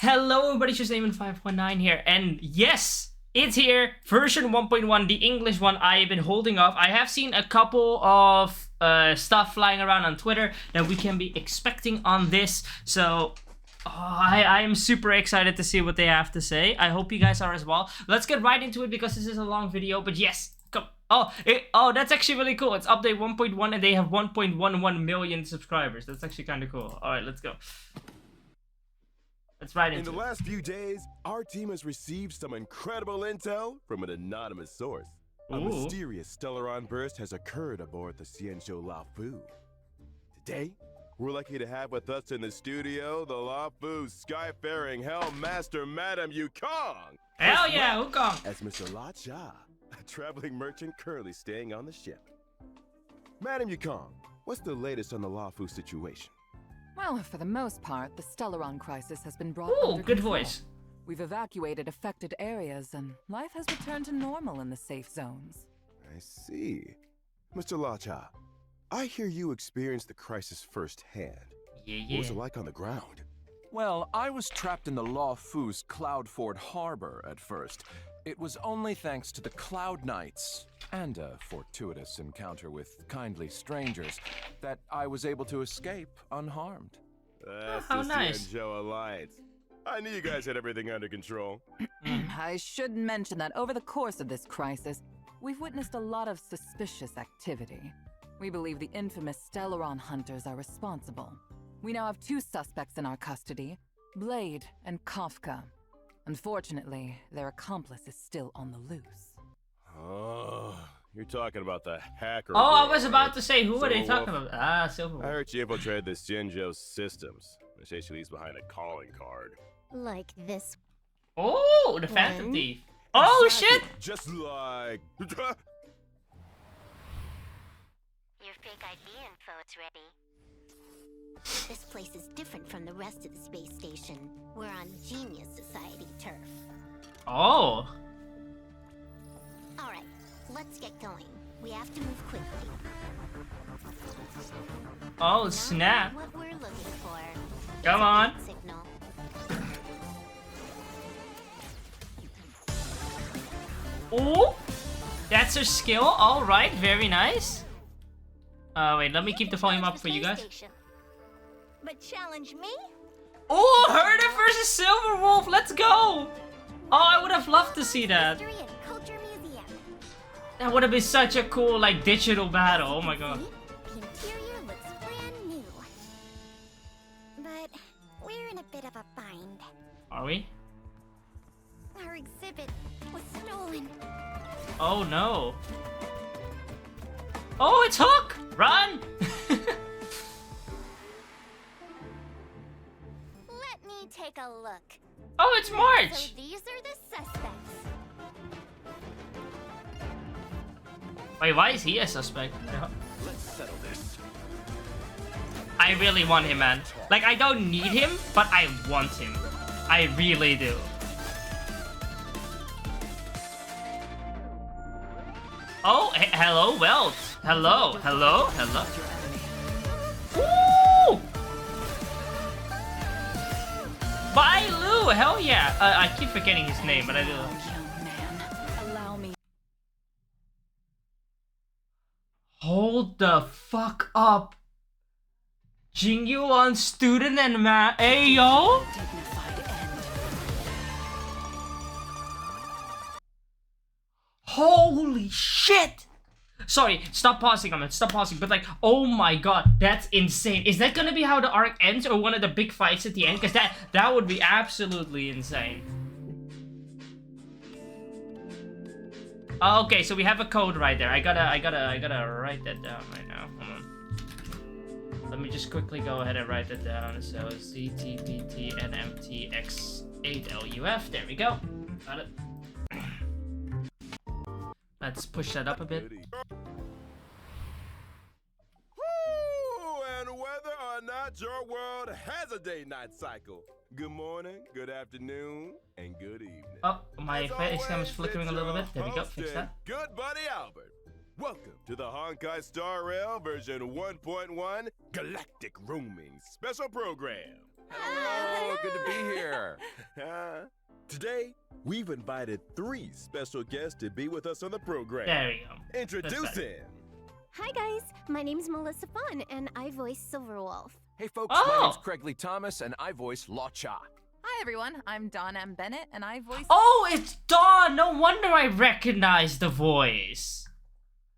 Hello everybody, it's just Eamon519 here, and yes, it's here, version 1.1, the English one I've been holding off. I have seen a couple of stuff flying around on Twitter that we can be expecting on this, so I am super excited to see what they have to say. I hope you guys are as well. Let's get right into it because this is a long video, but yes, come. Oh, that's actually really cool. It's update 1.1 and they have 1.11 million subscribers. That's actually kind of cool. All right, let's go. Let's right into it. In the last few days, our team has received some incredible intel from an anonymous source. A mysterious Stellaron burst has occurred aboard the Xianzhou La Fu. Today, we're lucky to have with us in the studio the La Fu Skyfaring Hell Master Madame Yukong. Hell yeah, Wukong. As Mr. La Cha, a traveling merchant currently staying on the ship. Madame Yukong, what's the latest on the La Fu situation? Well, for the most part, the Stellaron crisis has been brought Ooh, under good control. voice. We've evacuated affected areas, and life has returned to normal in the safe zones. I see. Mr. La Cha, I hear you experienced the crisis firsthand. Yeah. What was it like on the ground? Well, I was trapped in the La Fu's Cloudford Harbor at first. It was only thanks to the Cloud Knights and a fortuitous encounter with kindly strangers that I was able to escape unharmed. That's how the nice. Xianzhou Alliance. I knew you guys had everything under control. I should mention that over the course of this crisis, we've witnessed a lot of suspicious activity. We believe the infamous Stellaron hunters are responsible. We now have 2 suspects in our custody, Blade and Kafka. Unfortunately, their accomplice is still on the loose. Oh, you're talking about the hacker. Oh, I girl, was about right? to say, who are they Silverwolf? talking about? Ah, I Silverwolf. heard she infiltrated the Xianzhou systems. They say she leaves behind a calling card. Like this. Oh, the Phantom One. Thief. Oh, Exactly, shit. Just like... Your fake ID info's ready. This place is different from the rest of the space station. We're on Genius Society turf. Oh. Alright, let's get going. We have to move quickly. Oh, Now snap. what we're looking for. Come on. Signal. Oh, that's her skill. All right, very nice. Wait, let me keep the volume up for you guys. But challenge me? Oh, Herder versus Silverwolf. Let's go. Oh, I would have loved to see that. History and Culture Museum. That would have been such a cool, like, digital battle. Oh my god. The interior looks brand new. But we're in a bit of a bind. Are we? Our exhibit was stolen. Oh no. Oh, it's Hook! Run! Let me take a look. Oh, it's March! So these are the suspects. Wait, why is he a suspect? Let's settle this. I really want him, man. Like, I don't need him, but I want him. I really do. Oh, hello, Welt. Hello. Ooh! Bye, Lou. Hell yeah. I keep forgetting his name, but I do. Young man, allow me. Hold the fuck up. Jingyuan student and Ayo? Dignified end. Holy shit! Sorry, stop pausing, Ahmed. Stop pausing. But like, oh my god, that's insane. Is that gonna be how the arc ends, or one of the big fights at the end? Because that would be absolutely insane. Okay, so we have a code right there. I gotta write that down right now. Hold on. Let me just quickly go ahead and write that down. So ZTPTNMTX8LUF. There we go. Got it. Let's push that up a bit. Woo! And whether or not your world has a day-night cycle, good morning, good afternoon, and good evening. Oh, my As face cam is always, flickering a it's little your bit. There we go. host Fix and that. Good buddy Albert. Welcome to the Honkai Star Rail version 1.1 Galactic Roaming Special Program. Hello, good to be here. Today, we've invited 3 special guests to be with us on the program. There you go. Introducing. Hi guys, my name's Melissa Fun, and I voice Silverwolf. Hey folks, Oh. my name's Craig Lee Thomas, and I voice La Cha. Hi everyone, I'm Dawn M. Bennett, and I voice. Oh, it's Dawn. No wonder I recognize the voice.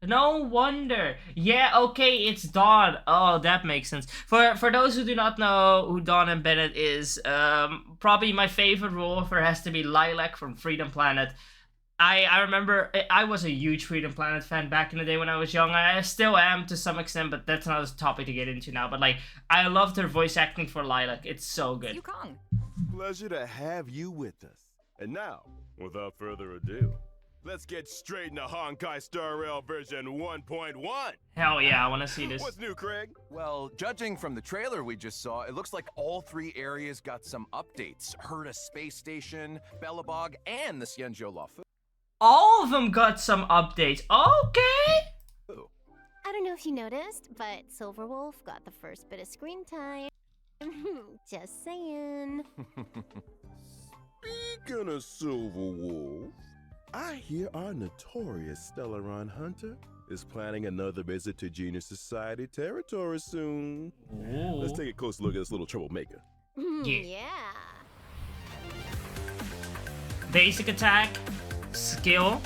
No wonder. Yeah, okay, it's Dawn. Oh, that makes sense. For those who do not know who Dawn and Bennett is, probably my favorite role for has to be Lilac from Freedom Planet. I remember I was a huge Freedom Planet fan back in the day when I was young. I still am to some extent, but that's not a topic to get into now. But like, I loved her voice acting for Lilac. It's so good. Yukong. Pleasure to have you with us. And now, without further ado, let's get straight into Honkai Star Rail version 1.1. Hell yeah, I want to see this. What's new, Craig? Well, judging from the trailer we just saw, it looks like all 3 areas got some updates. Herta Space Station, Bellabog, and the Xianzhou Lafu. All of them got some updates. Okay. I don't know if you noticed, but Silverwolf got the first bit of screen time. Just saying. Speaking of Silver Wolf, I hear our notorious Stellaron Hunter is planning another visit to Genius Society territory soon. Ooh. Let's take a closer look at this little troublemaker. Yeah. Yeah. Basic attack, skill.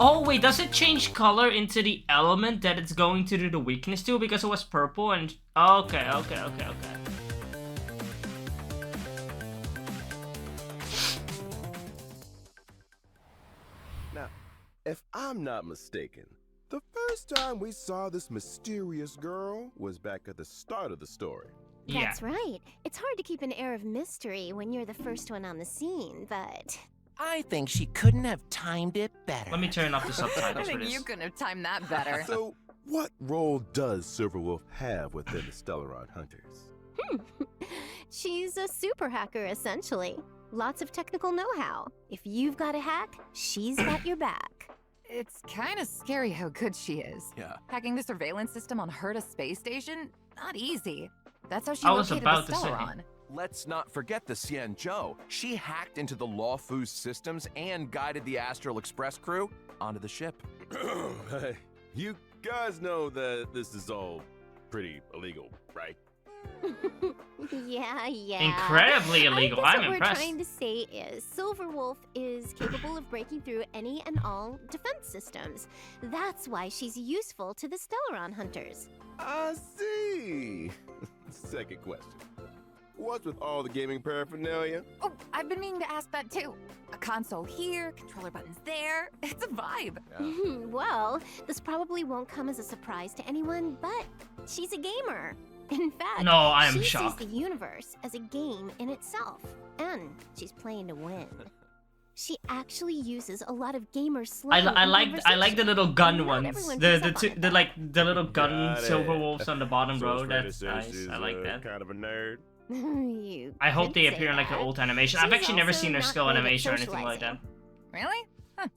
Oh wait, does it change color into the element that it's going to do the weakness to? Because it was purple and... Okay. Now, if I'm not mistaken, the first time we saw this mysterious girl was back at the start of the story. Yeah. That's right. It's hard to keep an air of mystery when you're the first one on the scene, but... I think she couldn't have timed it better. Let me turn off the I subtitles for think this. you couldn't have timed that better. So, what role does Silverwolf have within the Stellaron Hunters? She's a super hacker, essentially. Lots of technical know-how. If you've got a hack, she's got your back. It's kind of scary how good she is. Yeah. Hacking the surveillance system on Herta Space Station? Not easy. That's how she I was located about the to say. Stellaron. Let's not forget the Xianzhou. She hacked into the Laofu's systems and guided the Astral Express crew onto the ship. Hey, you guys know that this is all pretty illegal, right? Yeah. Incredibly illegal. I I'm guess what impressed. we're trying to say is Silverwolf is capable of breaking through any and all defense systems. That's why she's useful to the Stellaron Hunters. I see. Second question. What's with all the gaming paraphernalia? Oh, I've been meaning to ask that too. A console here, controller buttons there. It's a vibe. Well, this probably won't come as a surprise to anyone, but she's a gamer. In fact, No, I am she shocked. sees the universe as a game in itself, and she's playing to win. She actually uses a lot of gamer slang. I in like the little gun Not ones. everyone The picks up two on it, the though. like the little gun Got it. silver wolves on the bottom So row. it's fair to That's say nice. she's, I like that. kind of a nerd. You I hope could they say appear in like an that. old animation. I've She's actually never also seen her not skill great at animation or anything like that. socializing. Really? Huh.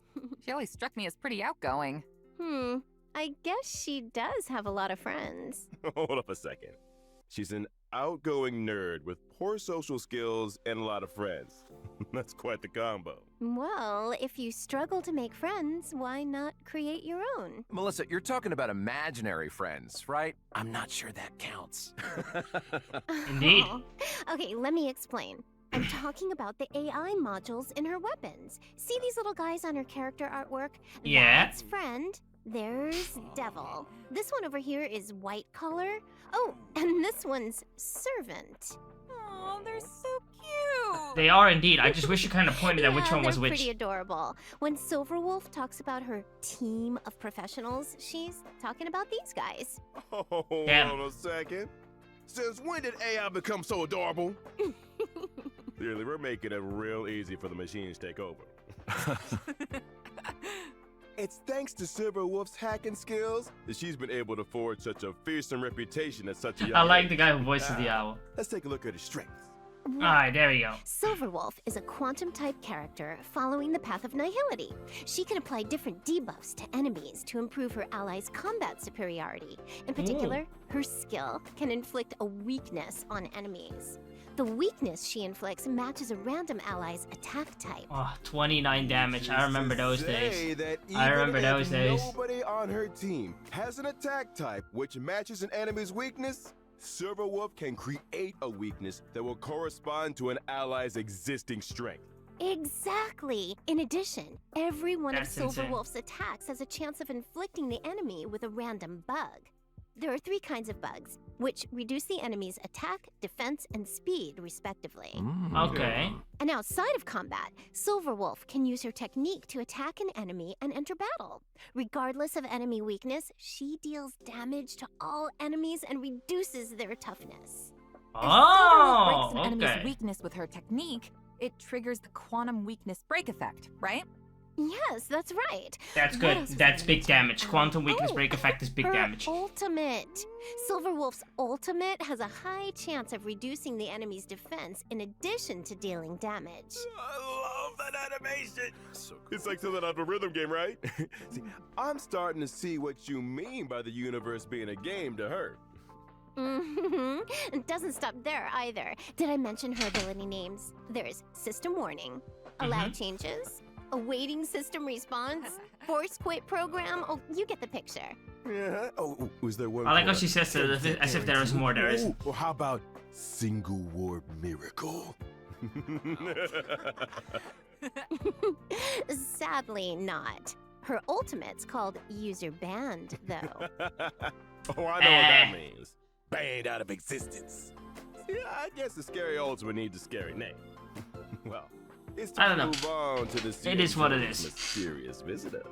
She always struck me as pretty outgoing. I guess she does have a lot of friends. Hold up a second. She's an outgoing nerd with poor social skills and a lot of friends. That's quite the combo. Well, if you struggle to make friends, why not create your own? Melissa, you're talking about imaginary friends, right? I'm not sure that counts. Indeed. Okay, let me explain. I'm talking about the AI modules in her weapons. See these little guys on her character artwork? Yeah. That's friend. There's devil. This one over here is white collar. Oh, and this one's servant. Oh, they're so cute. They are indeed. I just wish you kind of pointed at which Yeah, one was they're which. pretty adorable. When Silverwolf talks about her team of professionals, she's talking about these guys. Hold Damn. on a second. Since when did AI become so adorable? Clearly, we're making it real easy for the machines to take over. It's thanks to Silverwolf's hacking skills that she's been able to forge such a fearsome reputation at such a young I like age. the guy who voices the owl. Let's take a look at her strengths. Alright, there we go. Silverwolf is a quantum-type character following the path of nihility. She can apply different debuffs to enemies to improve her allies' combat superiority. In particular, her skill can inflict a weakness on enemies. The weakness she inflicts matches a random ally's attack type. Oh, 29 damage. I remember those days. That I remember even those if days. Nobody on her team has an attack type which matches an enemy's weakness. Silverwolf can create a weakness that will correspond to an ally's existing strength. Exactly! In addition, every one That's of insane. Silverwolf's attacks has a chance of inflicting the enemy with a random bug. There are 3 kinds of bugs, which reduce the enemy's attack, defense, and speed, respectively. Okay. And outside of combat, Silverwolf can use her technique to attack an enemy and enter battle. Regardless of enemy weakness, she deals damage to all enemies and reduces their toughness. If Silverwolf breaks an Oh, enemy's okay. weakness with her technique, it triggers the quantum weakness break effect, right? Yes, that's right. That's What good. else was That's I big mentioning? damage. Quantum weakness Oh, break effect is big her damage. ultimate. Silverwolf's ultimate has a high chance of reducing the enemy's defense in addition to dealing damage. I love that animation. So cool. It's like something out of a rhythm game, right? See, I'm starting to see what you mean by the universe being a game to her. It doesn't stop there either. Did I mention her ability names? There's System Warning, Allow Changes, Awaiting System Response, Force Quit Program. Oh, you get the picture. Yeah. Oh, was there one? I like how called she says it as if there is more. There is. Or how about Single Warp Miracle? Sadly not. Her ultimate's called User Banned, though. Oh, I know what that means. Banned out of existence. Yeah, I guess the scary ultimate needs a scary name. Well, it's I time don't to move on to the It is what it is. mysterious visitor.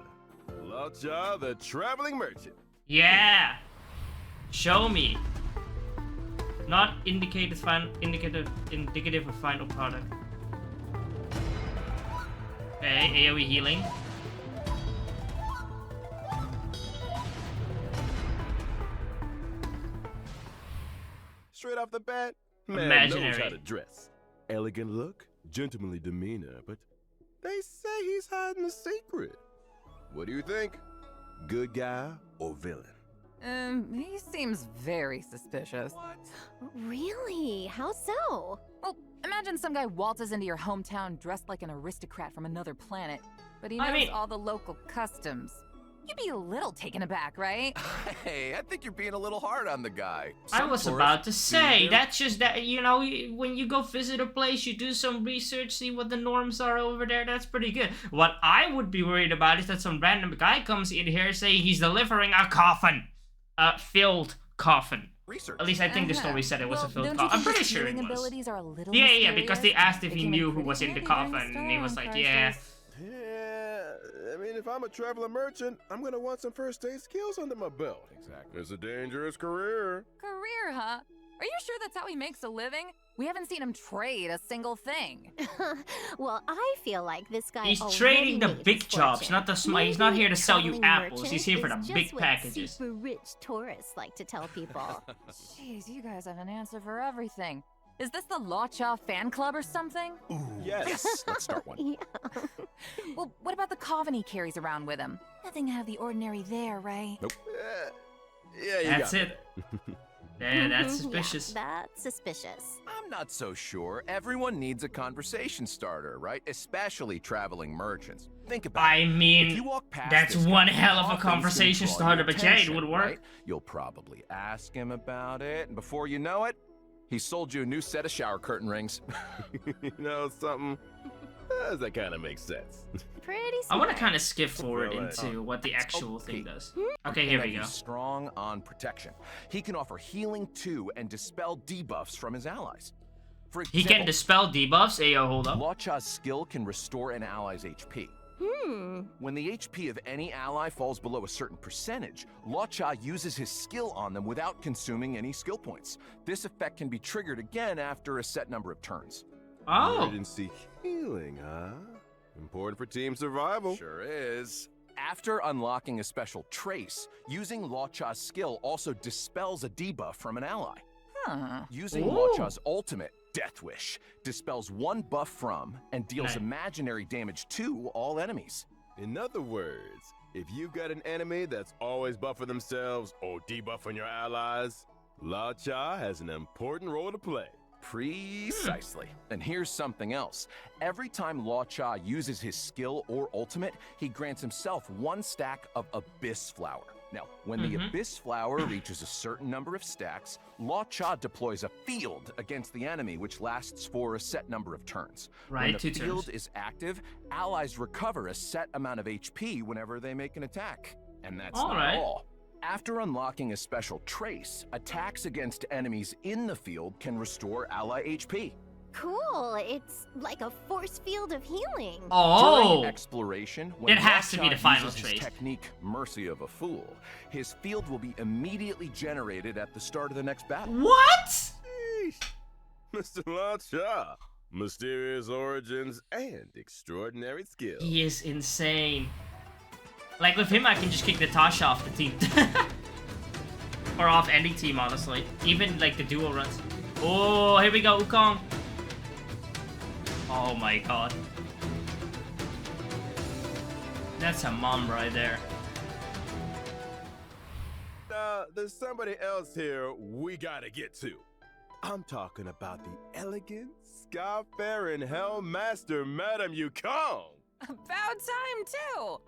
Lacha, the traveling merchant. Yeah. Show me. Not indicated indicative of final product. Okay, AoE healing. Straight off the bat, man Imaginary. knows how to dress. Elegant look, gentlemanly demeanor, but they say he's hiding a secret. What do you think? Good guy or villain? He seems very suspicious. Really? How so? Well, imagine some guy waltzes into your hometown dressed like an aristocrat from another planet, but he knows I mean- all the local customs. You'd be a little taken aback, right? Hey, I think you're being a little hard on the guy. I Some was tourists about to do say, their- that's just that, you know, when you go visit a place, you do some research, see what the norms are over there, that's pretty good. What I would be worried about is that some random guy comes in here saying he's delivering a coffin. A filled coffin. research. At least I think the story said it was Well, a filled don't you coffin. I'm think pretty his sure it healing was. abilities are a little Yeah, because they mysterious? asked if he came in knew who pretty was in the handy during coffin, and he was storm like, yeah. crisis. Yeah, I mean, if I'm a traveler merchant, I'm gonna want some first aid skills under my belt. Exactly. It's a dangerous career. Career, huh? Are you sure that's how he makes a living? We haven't seen him trade a single thing. Well, I feel like this guy He's already trading the made big his jobs, fortune. not the small. He's not Maybe here to sell you traveling apples. He's here for merchant the is big just what packages. Super rich tourists like to tell people. Jeez, you guys have an answer for everything. Is this the Lacha fan club or something? Yes. Let's start one. Yeah. Well, what about the coven he carries around with him? Nothing out of the ordinary there, right? Nope. Yeah, you That's got it. Yeah, that's Mhm, suspicious. Yeah, that's suspicious. I'm not so sure. Everyone needs a conversation starter, right? Especially traveling merchants. Think about I it. If you mean, walk past that's this one guy, hell of a often he's gonna conversation draw starter, your but yeah, it attention, would work. right? You'll probably ask him about it, and before you know it, he sold you a new set of shower curtain rings. You know something? That kind of makes sense. Pretty I want to smart. kind of skip forward Well, into what the actual thing okay. does. Okay, here And we that go. He's strong on protection. He can offer healing too and dispel debuffs from his allies. For He example, can dispel debuffs. Ayo, hold up. Lacha's skill can restore an ally's HP. When the HP of any ally falls below a certain percentage, Lacha uses his skill on them without consuming any skill points. This effect can be triggered again after a set number of turns. Oh, Emergency healing, huh? Important for team survival. Sure is. After unlocking a special trace, using Lacha's skill also dispels a debuff from an ally. Huh. Using Ooh. Lacha's ultimate, Death Wish. Dispels one buff from and deals Nice. imaginary damage to all enemies. In other words, if you've got an enemy that's always buffing themselves or debuffing your allies, La Cha has an important role to play. Precisely. And here's something else. Every time Law Cha uses his skill or ultimate, he grants himself 1 stack of Abyss Flower. Now, when the Abyss Flower reaches a certain number of stacks, Law Cha deploys a field against the enemy, which lasts for a set number of turns. Right, When the 2 turns. field is active, allies recover a set amount of HP whenever they make an attack. And that's All not right. all. After unlocking a special trace, attacks against enemies in the field can restore ally HP. Cool. It's like a force field of healing. Oh! During exploration, when It has to be Law Cha the final uses his trace. technique, Mercy of a Fool, his field will be immediately generated at the start of the next battle. What? Sheesh. Mr. La Cha, mysterious origins and extraordinary skill. He is insane. Like with him, I can just kick Natasha off the team. Or off any team, honestly. Even like the duo runs. Oh, here we go, Wukong. Oh my god. That's a mom right there. There's somebody else here we gotta get to. I'm talking about the elegant, sky-faring Hellmaster, Madame Yukong. About time, too!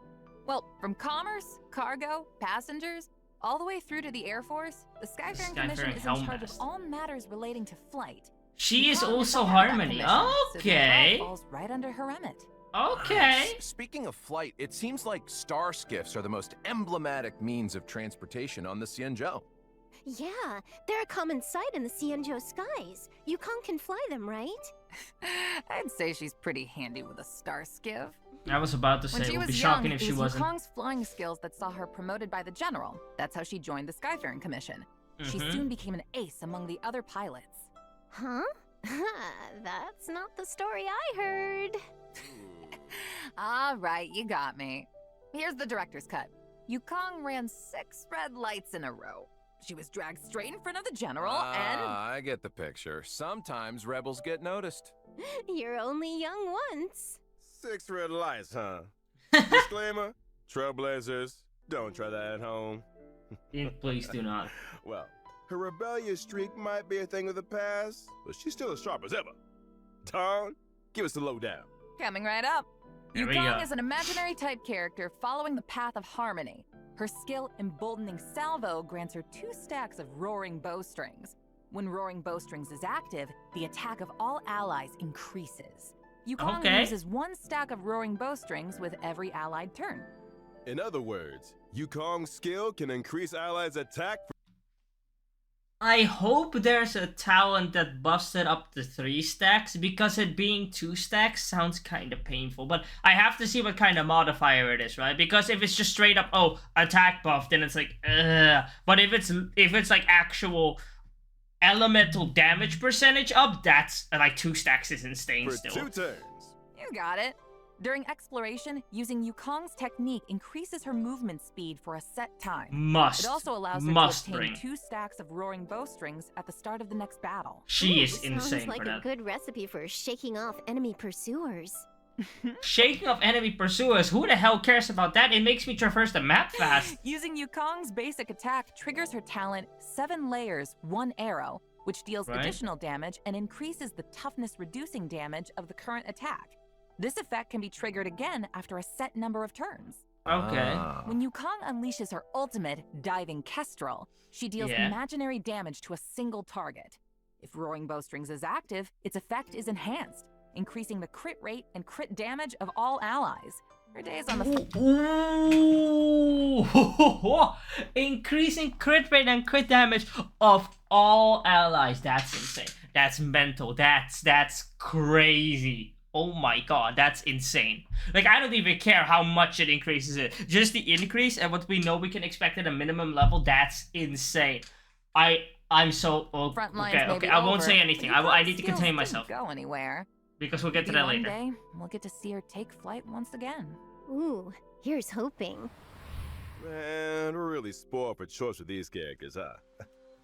Well, from commerce, cargo, passengers, all the way through to the Air Force, the Skyfaring Commission Skyfaring is in charge of Hellmaster. all matters relating to flight. She is Yukong also the head of that Harmony. commission, so the Okay. role falls right under her remit. Okay. Speaking of flight, it seems like star skiffs are the most emblematic means of transportation on the Xianzhou. Yeah, they're a common sight in the Xianzhou skies. Yukong can fly them, right? I'd say she's pretty handy with a star skiff. I was about to say, When it she would be was young, shocking if it she was wasn't. Yukong's flying skills that saw her promoted by the general. That's how she joined the Skyfaring Commission. She Mhm. soon became an ace among the other pilots. Huh? That's not the story I heard. All right, you got me. Here's the director's cut. Yukong ran 6 red lights in a row. She was dragged straight in front of the general and... I get the picture. Sometimes rebels get noticed. You're only young once. 6 red lights, huh? Disclaimer, trailblazers, don't try that at home. Please do not. Well, her rebellious streak might be a thing of the past, but she's still as sharp as ever. Dawn, give us the lowdown. Coming right up. There we Yukong go. is an imaginary type character following the path of harmony. Her skill, Emboldening Salvo, grants her 2 stacks of Roaring Bowstrings. When Roaring Bowstrings is active, the attack of all allies increases. Yukong Okay. uses 1 stack of Roaring Bowstrings with every allied turn. In other words, Yukong's skill can increase allies' attack. I hope there's a talent that buffs it up to 3 stacks, because it being 2 stacks sounds kind of painful. But I have to see what kind of modifier it is, right? Because if it's just straight up, oh, attack buff, then it's like, ugh. But if it's like actual elemental damage percentage up, that's like 2 stacks is insane For still. 2 turns. You got it. During exploration, using Yukong's technique increases her movement speed for a set time. Must. It also allows her Must to obtain bring. 2 stacks of Roaring Bowstrings at the start of the next battle. She Ooh, is insane sounds like for a that. good recipe for shaking off enemy pursuers. Shaking of enemy pursuers, who the hell cares about that? It makes me traverse the map fast. Using Yukong's basic attack triggers her talent 7 layers, 1 arrow, which deals Right. additional damage and increases the toughness reducing damage of the current attack. This effect can be triggered again after a set number of turns. Okay. When Yukong unleashes her ultimate, Diving Kestrel, she deals Yeah. imaginary damage to a single target. If Roaring Bowstrings is active, its effect is enhanced, increasing the crit rate and crit damage of all allies. Her days on the Ooh. Increasing crit rate and crit damage of all allies. That's insane. That's mental. That's crazy. Oh my god, that's insane. Like, I don't even care how much it increases it. Just the increase and what we know we can expect at a minimum level, that's insane. I'm so... Oh, front lines okay, may okay, be I won't over, say anything. but I Yukong's need to skills contain didn't myself. go anywhere. Because we'll get to Maybe that one later. day, we'll get to see her take flight once again. Ooh, here's hoping. Man, we're really spoiled for choice with these characters, huh?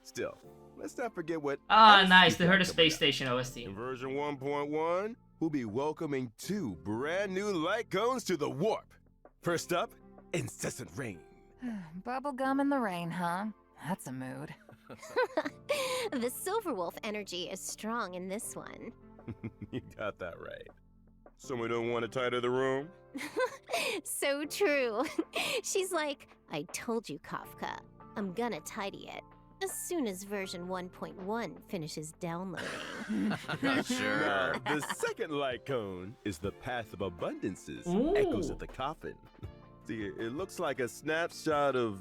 Still, let's not forget what Ah, else nice. we They heard got a space coming up. station OST. In version 1.1, we'll be welcoming 2 brand new light cones to the warp. First up, Incessant Rain. Bubblegum in the rain, huh? That's a mood. The Silver Wolf energy is strong in this one. You got that right. Someone don't want to tidy the room? So true. She's like, I told you, Kafka. I'm gonna tidy it as soon as version 1.1 finishes downloading. Sure. Now, the second light cone is the Path of Abundance's Ooh. Echoes of the Coffin. See, it looks like a snapshot of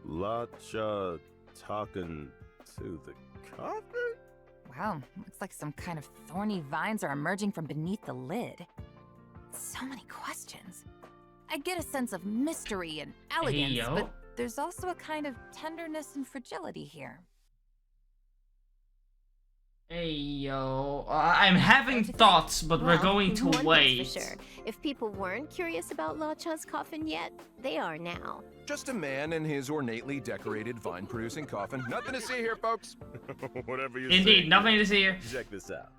Lacha talking to the coffin? Wow, looks like some kind of thorny vines are emerging from beneath the lid. So many questions. I get a sense of mystery and elegance, yo. but there's also a kind of tenderness and fragility here. Hey, yo. I'm having thoughts, but we're Well, going to one thing's wait. for sure. If people weren't curious about Lacha's coffin yet, they are now. Just a man in his ornately decorated vine-producing coffin. Nothing to see here, folks. Whatever you Indeed, say. nothing to see here. Check this out.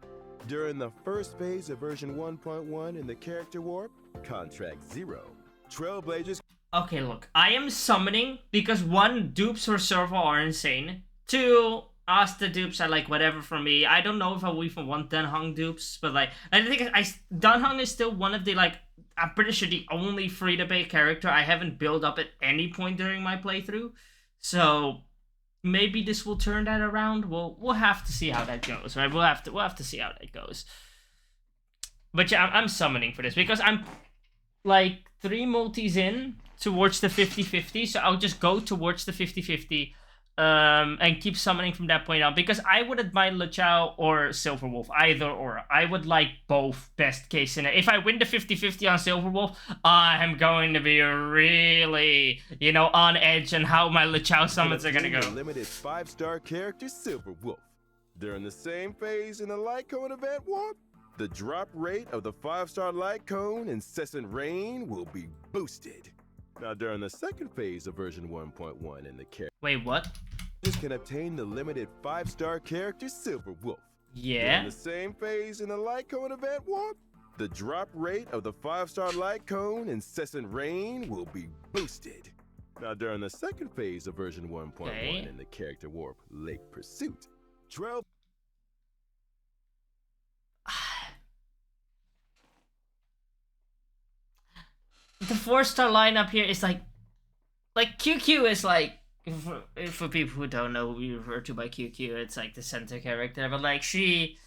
During the first phase of version 1.1 in the character warp, Contract 0, Trailblazers Okay, look. I am summoning because 1, dupes for servo are insane. 2, Asta dupes are like whatever for me. I don't know if I will even want Denhong dupes, but like I think Denhong is still one of the like I'm pretty sure the only free-to-play character I haven't built up at any point during my playthrough. So maybe this will turn that around. We'll have to see how that goes, right? We'll have to see how that goes. But yeah, I'm summoning for this because I'm like 3 multis in towards the 50-50, so I'll just go towards the 50-50 and keep summoning from that point on, because I would admire LeChao or Silver Wolf, either or. I would like both, best case scenario. If I win the 50-50 on Silver Wolf, I'm going to be really, on edge on how my LeChao summons are gonna go. The limited 5-star character Silver Wolf. During the same phase in the Light Cone event warp, the drop rate of the 5-star Light Cone Incessant Rain will be boosted. Now, during the second phase of version 1.1 in the character, Wait, what? can obtain the limited 5-star character Silver Wolf. Yeah? During the same phase in the Light Cone event warp, the drop rate of the 5-star Light Cone Incessant Rain will be boosted. Now, during the second phase of version 1.1 Okay. in the character warp Lake Pursuit, Trail The 4-star lineup here is like QQ is like, for people who don't know who we refer to by QQ, it's like the center character, but like she's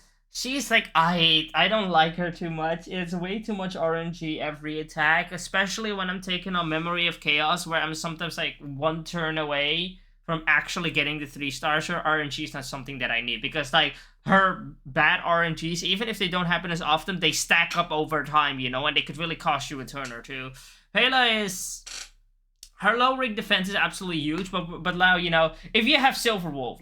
like, I don't like her too much. It's way too much RNG every attack, especially when I'm taking on Memory of Chaos, where I'm sometimes like 1 turn away from actually getting the 3 stars. Her RNG is not something that I need, because like her bad RNGs, even if they don't happen as often, they stack up over time, and they could really cost you a turn or two. Pela is... Her low ring defense is absolutely huge, but now, if you have Silver Wolf,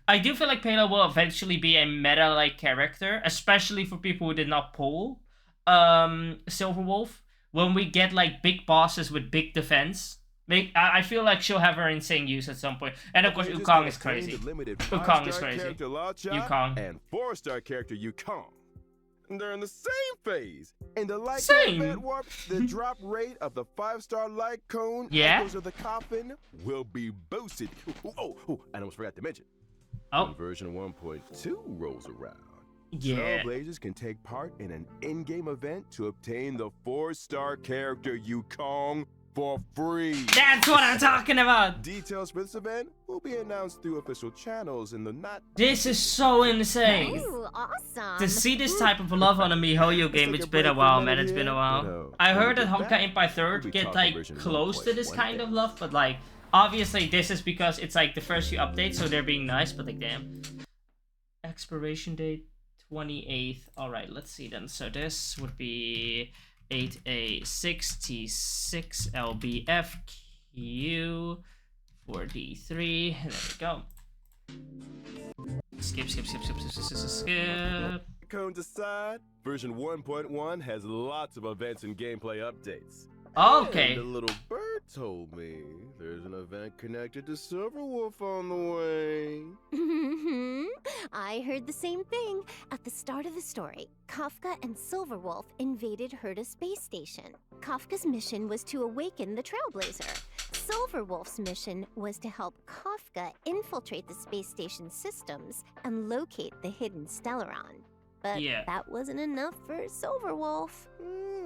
I do feel like Pela will eventually be a meta-like character, especially for people who did not pull Silver Wolf. When we get, big bosses with big defense, I feel like she'll have her insane use at some point. And of course, Wukong is crazy. Wukong is crazy. Wukong. And 4-star character Wukong. During the same phase, in the Light Same. Cone event warp, the drop rate of the 5-star Light Cone Yeah? Echoes of the Coffin will be boosted. Oh, I almost forgot to mention. Oh. When version 1.2 rolls around, Yeah. Trailblazers can take part in an in-game event to obtain the 4-star character Wukong for free. That's what I'm talking about! Details for this event will be announced through official channels in the not. This is so insane! Ooh, awesome. To see this type of love on a MIHOYO game, it's been a while, man. It's been a while. I heard that Honkai Empire 3rd get close to this kind of love, but obviously this is because it's the first few updates, so they're being nice, but damn. Expiration date 28th. Alright, let's see then. So this would be 8A6T6 LBFQ 4D3. There we go. Skip. Cones aside, version 1.1 has lots of events and gameplay updates. Okay. And the little bird told me there's an event connected to Silverwolf on the way. I heard the same thing. At the start of the story, Kafka and Silverwolf invaded Herta space station. Kafka's mission was to awaken the Trailblazer. Silverwolf's mission was to help Kafka infiltrate the space station systems and locate the hidden Stellaron. But that wasn't enough for Silverwolf.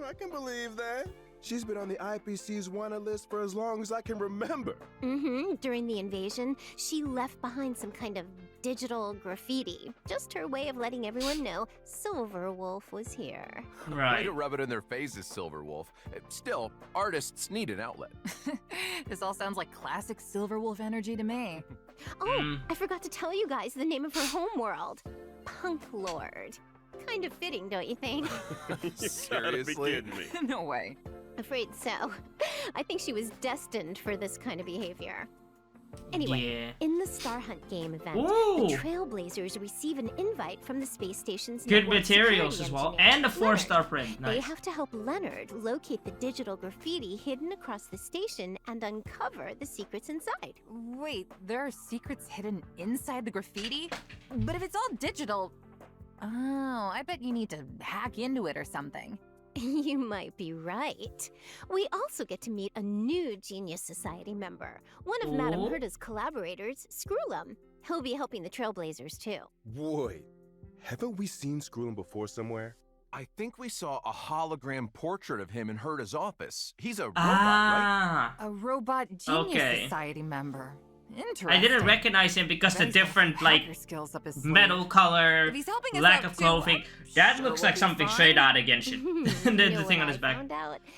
I can believe that. She's been on the IPC's wanted list for as long as I can remember. During the invasion, she left behind some kind of digital graffiti. Just her way of letting everyone know Silverwolf was here. Way to rub it in their faces, Silverwolf. Still, artists need an outlet. This all sounds like classic Silverwolf energy to me. Oh, I forgot to tell you guys the name of her homeworld. Punk Lord. Kind of fitting, don't you think? Seriously? No way. Afraid so. I think she was destined for this kind of behavior. Anyway, in the Star Hunt game event, the Trailblazers receive an invite from the space station's good materials as well, and a 4-star print. Nice. They have to help Leonard locate the digital graffiti hidden across the station and uncover the secrets inside. Wait, there are secrets hidden inside the graffiti? But if it's all digital... Oh, I bet you need to hack into it or something. You might be right. We also get to meet a new Genius Society member, one of Madame Herta's collaborators, Screwlum. He'll be helping the Trailblazers too. Wait, haven't we seen Screwlum before somewhere? I think we saw a hologram portrait of him in Herta's office. He's a robot, right? A robot Genius Society member. Interesting. I didn't recognize him because the different, like, metal color, lack of clothing. That looks like something straight out of Genshin. the thing on his back.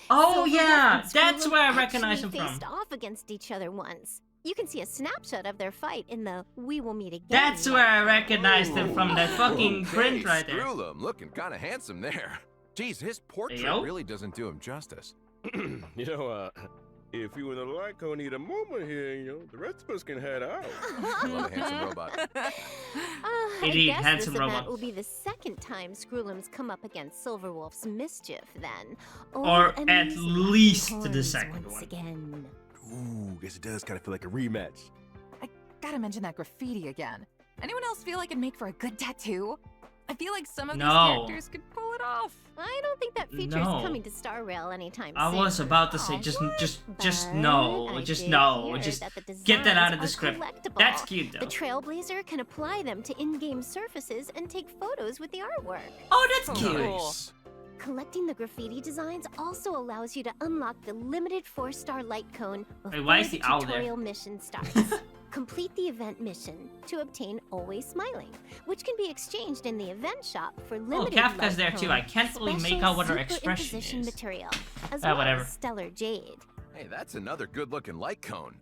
Oh yeah, that's where I recognize him from. Faced off against each other once. You can see a snapshot of their fight in the "We Will Meet Again." That's where I recognized him from. That fucking print right there. Screwlum, looking kind of handsome there. Jeez, his portrait really doesn't do him justice. If you and the Lyco need a moment here, the rest of us can head out. I love a handsome robot. Indeed, I guess handsome this robot. event will be the second time Screwlum's come up against Silverwolf's mischief, then. Or at least the second once one. Again. Ooh, guess it does kind of feel like a rematch. I gotta mention that graffiti again. Anyone else feel like it'd make for a good tattoo? I feel like some of these characters could pull it off. I don't think that feature is coming to Star Rail anytime soon. I was about to say, just no. Just get that out of the script. That's cute though. The Trailblazer can apply them to in-game surfaces and take photos with the artwork. Oh, that's cute. Nice. Collecting the graffiti designs also allows you to unlock the limited 4-star light cone before why is the the owl there? tutorial mission starts. Complete the event mission to obtain Always Smiling, which can be exchanged in the event shop for limited Kafka's light there too. cone, I can't really make out what her expression superimposition is. material, as well whatever. as stellar jade. Hey, that's another good-looking light cone.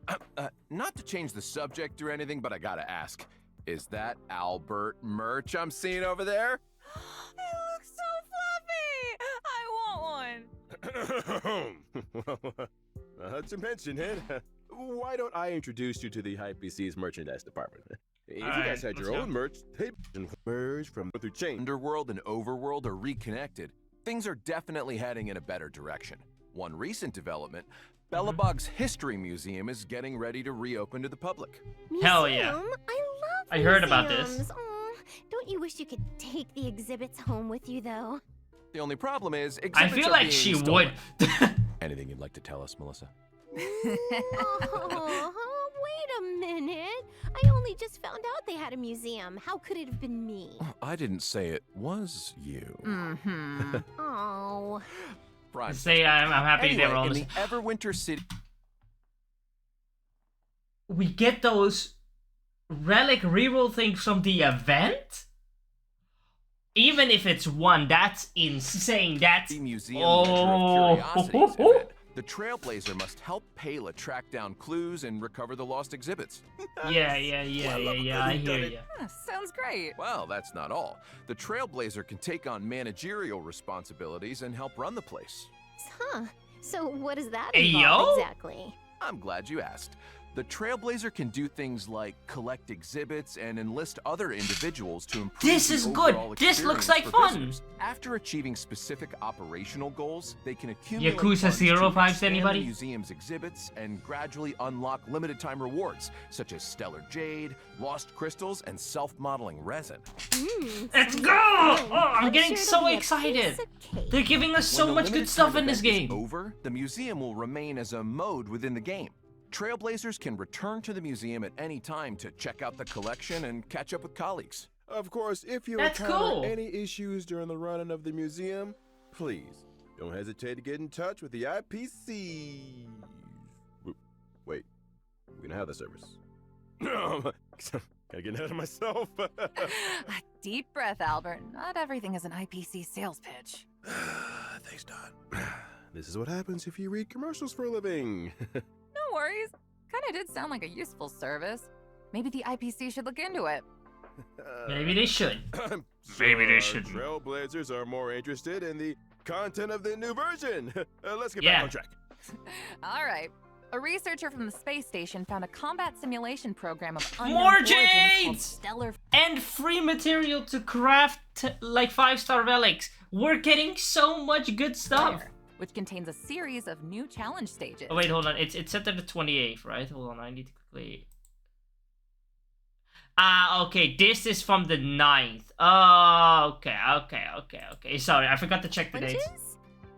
Not to change the subject or anything, but I gotta ask, is that Albert merch I'm seeing over there? It looks so fluffy! I want one! Not to mention it. Why don't I introduce you to the IPC's merchandise department? If you guys had your own merch, they merge from through chain. Underworld and Overworld are reconnected. Things are definitely heading in a better direction. One recent development, Belobog's History Museum is getting ready to reopen to the public. Hell yeah. I love I heard about museums. this. Aw, don't you wish you could take the exhibits home with you, though? The only problem is, I exhibits feel are like being she stolen. would. Anything you'd like to tell us, Melissa? Oh, wait a minute. I only just found out they had a museum. How could it have been me? I didn't say it was you. Oh. Prime. Say I'm happy Anyway, they were all in the the Everwinter City. We get those relic reroll things from the event? Even if it's one, that's insane. That's Museum Ledger of Curiosities event. The Trailblazer must help Pela track down clues and recover the lost exhibits. yeah. I hear you. Sounds great. Well, that's not all. The Trailblazer can take on managerial responsibilities and help run the place. Huh. So what does that Hey, involve yo? exactly? I'm glad you asked. The Trailblazer can do things like collect exhibits and enlist other individuals to improve This the is good. overall This looks experience like for fun. visitors. After achieving specific operational goals, they can accumulate Yakuza funds 0 to vibes, expand anybody? the museum's exhibits and gradually unlock limited-time rewards, such as stellar jade, lost crystals, and self-modeling resin. Let's go! Oh, I'm getting sure so it'll be a excited. piece of cake. They're giving us so When the much good limited stuff time in this event is game. over, the museum will remain as a mode within the game. Trailblazers can return to the museum at any time to check out the collection and catch up with colleagues. Of course, if you That's encounter cool. any issues during the running of the museum, please don't hesitate to get in touch with the IPC. Wait, we don't have the service. Gotta get ahead of myself. A deep breath, Albert. Not everything is an IPC sales pitch. Thanks, Don. This is what happens if you read commercials for a living. No worries. Kinda did sound like a useful service. Maybe the IPC should look into it. Maybe they should. I'm Maybe they sure shouldn't. Trailblazers are more interested in the content of the new version. Let's get Yeah. back on track. Alright. A researcher from the space station found a combat simulation program of unknown More origin called jades! Stellar And free material to craft like 5-star relics. We're getting so much good stuff. Flare, which contains a series of new challenge stages. Oh wait, hold on. It's set to the 28th, right? Hold on, I need to quickly. Ah, okay. This is from the 9th. Oh, okay. Sorry, I forgot to check the dates. Challenges?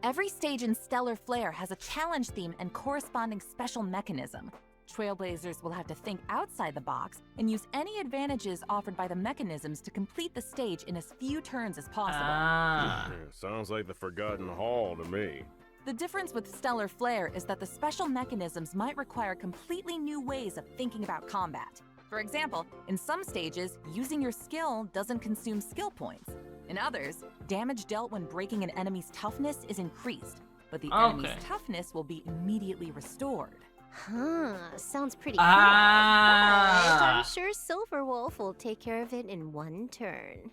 Every stage in Stellar Flare has a challenge theme and corresponding special mechanism. Trailblazers will have to think outside the box and use any advantages offered by the mechanisms to complete the stage in as few turns as possible. Ah. Sounds like the Forgotten Hall to me. The difference with Stellar Flare is that the special mechanisms might require completely new ways of thinking about combat. For example, in some stages, using your skill doesn't consume skill points. In others, damage dealt when breaking an enemy's toughness is increased, but the enemy's toughness will be immediately restored. Huh, sounds pretty cool. Ah. But I'm sure Silverwolf will take care of it in one turn.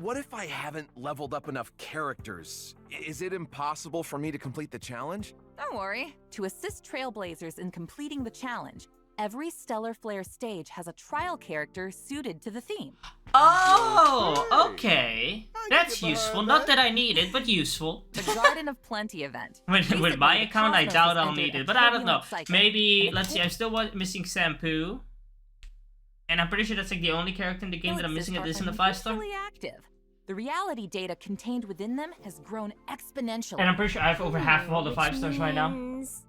What if I haven't leveled up enough characters? Is it impossible for me to complete the challenge? Don't worry. To assist Trailblazers in completing the challenge, every Stellar Flare stage has a trial character suited to the theme. Oh, okay. I can That's get useful. behind Not that. that I need it, but useful. The Garden of Plenty event. With Recently, my the account, I Cosmos doubt has I'll entered need a it, but I don't know. turbulent cycle. Maybe, And let's see, I'm still missing Shampoo. And I'm pretty sure that's like the only character in the game that I'm missing at this in the 5-star. unusually active. The reality data contained within them has grown exponentially. And I'm pretty sure I have over half of all the Which 5-stars right now. means-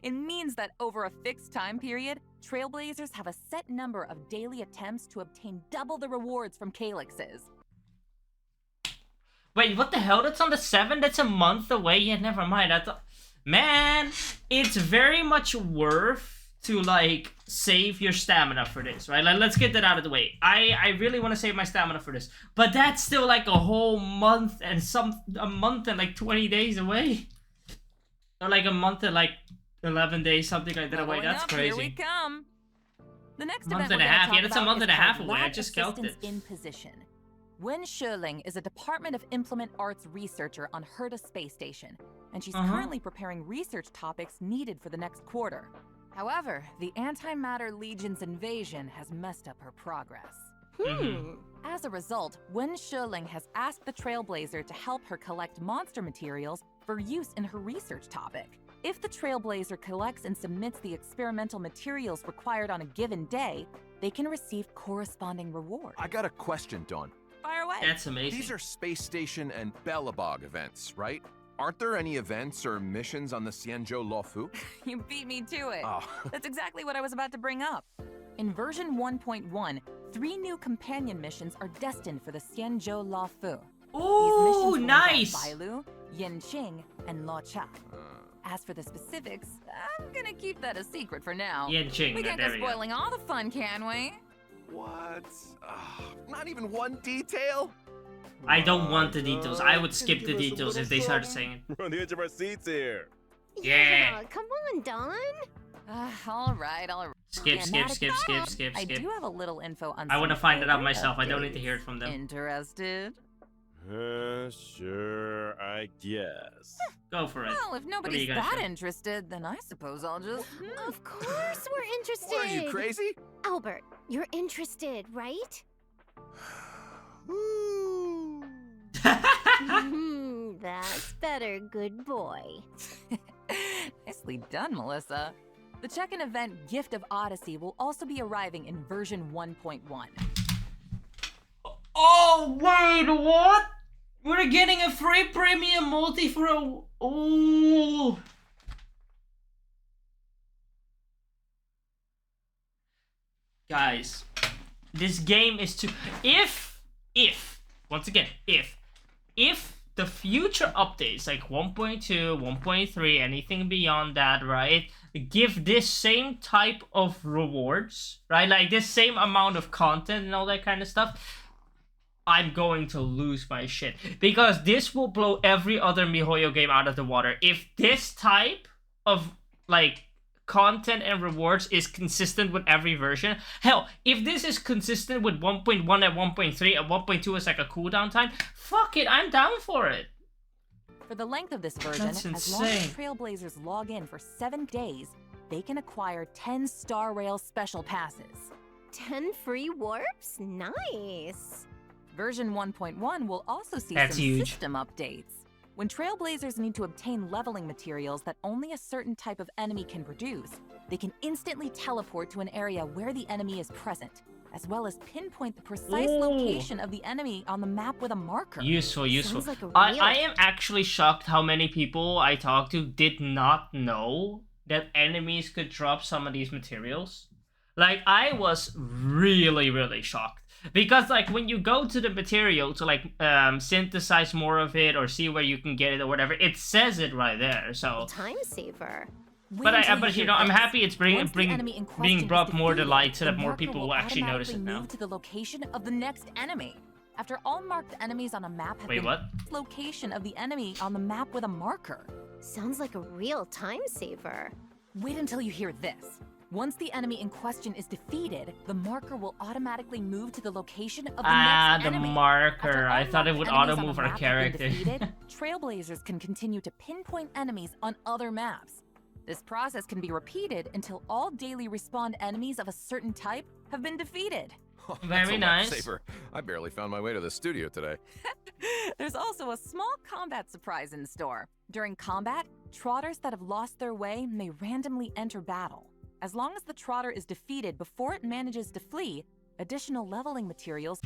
It means that over a fixed time period, Trailblazers have a set number of daily attempts to obtain double the rewards from Calyxes. Wait, what the hell? That's on the 7th? That's a month away? Yeah, never mind. I thought... Man, it's very much worth to, like, save your stamina for this, right? Like, let's get that out of the way. I really want to save my stamina for this. But that's still, like, a whole month and a month and, like, 20 days away. Or, like, a month and, like, 11 days, something like that away. Leveling That's up, Here we crazy. come. The next Month event and we're a gonna half. talk Yeah, that's a about month is and a half called away. I Lab just counted. Assistance in Position. Wen Sherling is a Department of Implement Arts researcher on Herta Space Station, and she's currently preparing research topics needed for the next quarter. However, the Antimatter Legion's invasion has messed up her progress. As a result, Wen Sherling has asked the Trailblazer to help her collect monster materials for use in her research topic. If the Trailblazer collects and submits the experimental materials required on a given day, they can receive corresponding rewards. I got a question, Dawn. Fire away. That's amazing. These are Space Station and Bellabog events, right? Aren't there any events or missions on the Xianzhou Luofu? You beat me to it. Oh. That's exactly what I was about to bring up. In version 1.1, 3 new companion missions are destined for the Xianzhou Luofu. Ooh, These missions nice! will involve Bailu, Yanqing, and Luocha. As for the specifics, I'm gonna keep that a secret for now. Yanqing, We can't there go we go. spoiling all the fun, can we? What? Not even one detail? I don't want the details. I would skip the Give us a details if little they started something. saying it. We're on the edge of our seats here. Yeah. Come on, Don. All right. Skip, Yeah, skip, not a skip, problem. skip, I skip. do have a little info on I want to some find it out favorite myself. I don't need to updates. hear it from them. Interested? Sure, I guess. Go for it. Well, if What are nobody's you gonna that show? interested, then I suppose I'll just... Of course we're interested. What are you, crazy? Albert, you're interested, right? Woo. That's better, good boy. Nicely done, Melissa. The check-in event Gift of Odyssey will also be arriving in version 1.1. Oh, wait, what? We're getting a free premium multi for a... Oh. Guys, this game is too... Once again, if the future updates, like 1.2, 1.3, anything beyond that, right, give this same type of rewards, right, like this same amount of content and all that kind of stuff, I'm going to lose my shit. Because this will blow every other MIHOYO game out of the water. If this type of, like, content and rewards is consistent with every version, hell, if this is consistent with 1.1 and 1.3 and 1.2 is like a cooldown time, fuck it, I'm down for it. For the length of this version, That's as long as insane. Trailblazers log in for 7 days, they can acquire 10 Star Rail Special Passes. 10 free warps? Nice. Version 1.1 will also see That's some huge. system updates. When Trailblazers need to obtain leveling materials that only a certain type of enemy can produce, they can instantly teleport to an area where the enemy is present, as well as pinpoint the precise Ooh. location of the enemy on the map with a marker. Useful. Sounds like a I real- am actually shocked how many people I talked to did not know that enemies could drop some of these materials. Like, I was really, really shocked. Because, like, when you go to the material to, like, synthesize more of it or see where you can get it or whatever, it says it right there, so... Time saver. But you know, I'm happy it's being being brought more to light so that more people will actually notice it now. Move to the location of the next enemy. After all marked enemies on a map have Wait, been what? location of the enemy on the map with a marker. Sounds like a real time saver. Wait until you hear this. Once the enemy in question is defeated, the marker will automatically move to the location of the next The enemy. marker. After I all thought it marked would enemies on auto-move the our map have been character. defeated, Trailblazers can continue to pinpoint enemies on other maps. This process can be repeated until all daily respawn enemies of a certain type have been defeated. Oh, Very that's a nice. lifesaver. I barely found my way to the studio today. There's also a small combat surprise in store. During combat, trotters that have lost their way may randomly enter battle. As long as the trotter is defeated before it manages to flee, additional leveling materials...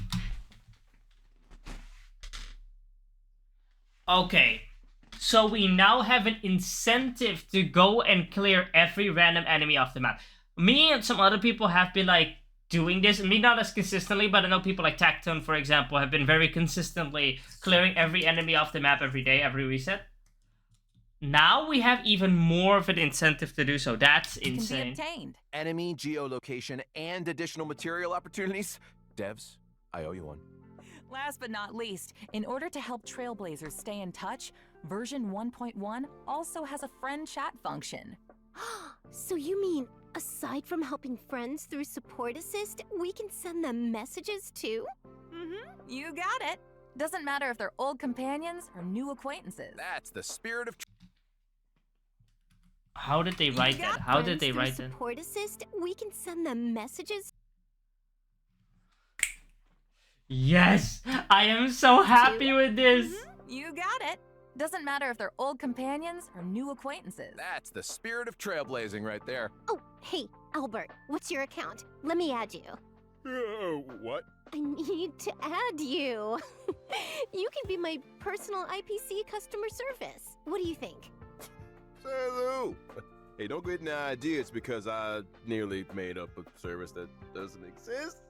Okay, so we now have an incentive to go and clear every random enemy off the map. Me and some other people have been, like, doing this. Me not as consistently, but I know people like Tactone, for example, have been very consistently clearing every enemy off the map every day, every reset. Now we have even more of an incentive to do so. That's can be insane. obtained. Enemy geolocation and additional material opportunities. Devs, I owe you one. Last but not least, in order to help Trailblazers stay in touch, version 1.1 also has a friend chat function. So you mean, aside from helping friends through support assist, we can send them messages too? You got it. Doesn't matter if they're old companions or new acquaintances. That's the spirit of... How did they write that? How did they write Friends through that? support assist, we can send them messages. Yes! I am so happy with this! You got it. Doesn't matter if they're old companions or new acquaintances. That's the spirit of trailblazing right there. Oh, hey, Albert, what's your account? Let me add you. What? I need to add you. You can be my personal IPC customer service. What do you think? Hello. Hey, don't get any ideas because I nearly made up a service that doesn't exist.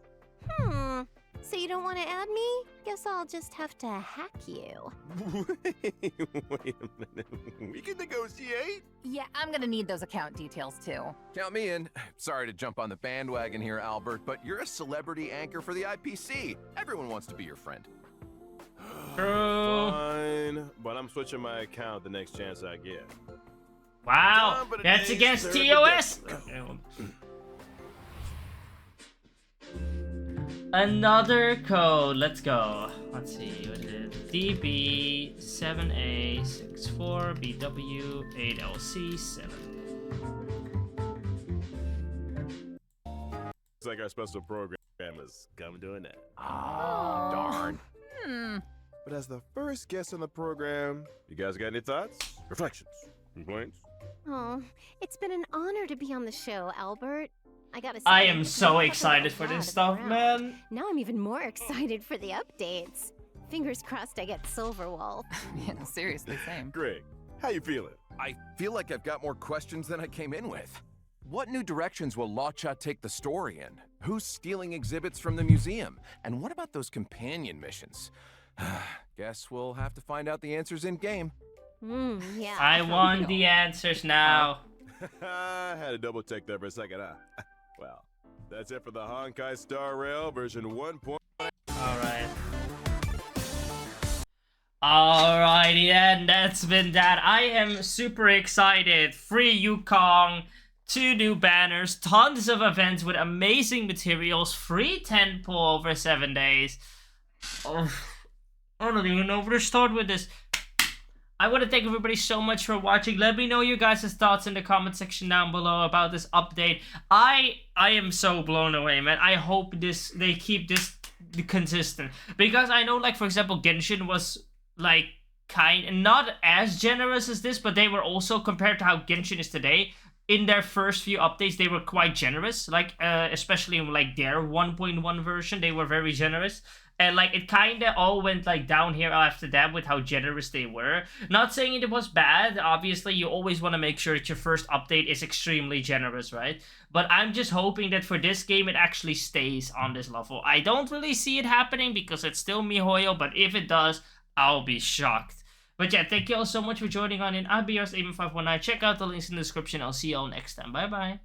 So you don't want to add me? Guess I'll just have to hack you. Wait a minute. We can negotiate. Yeah, I'm gonna need those account details too. Count me in. Sorry to jump on the bandwagon here, Albert, but you're a celebrity anchor for the IPC. Everyone wants to be your friend. True. Fine, but I'm switching my account the next chance I get. Wow, but it that's is against terribly TOS! different. Okay, well. Another code. Let's go. Let's see. What is it? DB7864BW8LC7. Looks like our special program is coming to an end. Ah, darn. But as the first guest on the program, you guys got any thoughts, reflections, complaints? Oh, it's been an honor to be on the show, Albert. I gotta say, I am it's so been excited a for lot this of stuff, ground. man. Now I'm even more excited for the updates. Fingers crossed I get Silverwolf. Yeah, seriously, same. Greg, how you feeling? I feel like I've got more questions than I came in with. What new directions will Lacha take the story in? Who's stealing exhibits from the museum? And what about those companion missions? Guess we'll have to find out the answers in game. Yeah. I want the answers now. I had to double check that for a second, huh? Well, that's it for the Honkai Star Rail version 1.0. Alright. Alrighty then, that's been that. I am super excited. Free Yukong, 2 new banners, tons of events with amazing materials, free tentpole over 7 days. Oh, I don't even know where to start with this. I want to thank everybody so much for watching. Let me know your guys' thoughts in the comment section down below about this update. I am so blown away, man. I hope they keep this consistent. Because I know, like, for example, Genshin was, like, not as generous as this, but they were also, compared to how Genshin is today, in their first few updates, they were quite generous. Like, especially in, like, their 1.1 version, they were very generous. And, like, it kind of all went, like, down here after that with how generous they were. Not saying it was bad. Obviously, you always want to make sure that your first update is extremely generous, right? But I'm just hoping that for this game, it actually stays on this level. I don't really see it happening because it's still MIHOYO, but if it does, I'll be shocked. But yeah, thank you all so much for joining on in. I'll be yours, Aben519. Check out the links in the description. I'll see you all next time. Bye-bye.